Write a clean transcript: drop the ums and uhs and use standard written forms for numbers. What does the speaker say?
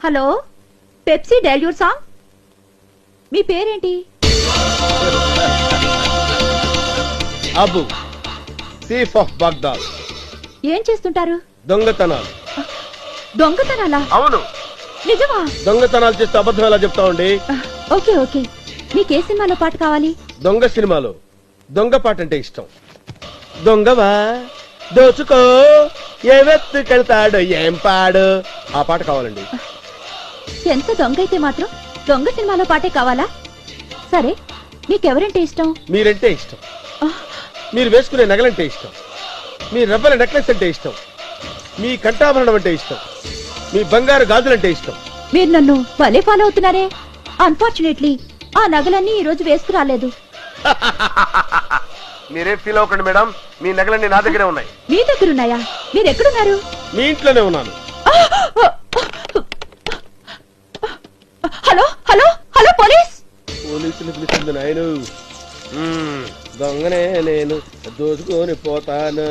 Hello, Pepsi dilute song. మీ పేరేంటి? Abu chief of Baghdad. ఏం చేస్తుంటారు? దొంగతనాలు. దొంగతనాలా? అవును, నిజమా? దొంగతనాలు చేస్తే అబద్ధం ఎలా చెప్తామండి? Okay okay. మీకే సినిమాలో పాట కావాలి? దొంగ సినిమాలో దొంగ పాట అంటే ఇష్టం. దొంగవా దోచుకో ఎవెత్తుకెళ్తాడు ఏం పాడు, ఆ పాట కావాలండి. ఎంత దొంగ అయితే మాత్రం దొంగ సినిమాలో పాటే కావాలా? సరే, నీకెవరంటే ఇష్టం? మీరంటే ఇష్టం, మీరు వేసుకునే నగలంటే ఇష్టం, మీ రబ్బల నెక్లెస్ అంటే ఇష్టం, మీ కంఠాభరణం అంటే ఇష్టం, మీ బంగారు గాజులంటే ఇష్టం. మీరు నన్ను భలే ఫాలో అవుతున్నారే. అన్ఫార్చునేట్లీ ఆ నగలన్నీ ఈ రోజు వేసుకురాలేదు. మీరే ఫీల్ అవ్వకండి మేడం, మీ నగలన్నీ నా దగ్గరే ఉన్నాయి. మీ దగ్గరున్నాయా? మీరెక్కడున్నారు? మీ ఇంట్లోనే ఉన్నాను. Hello hello hello, police! పోలీసులు పిలిచింది నాయను. దొంగనే నేను, దోచుకొని పోతాను.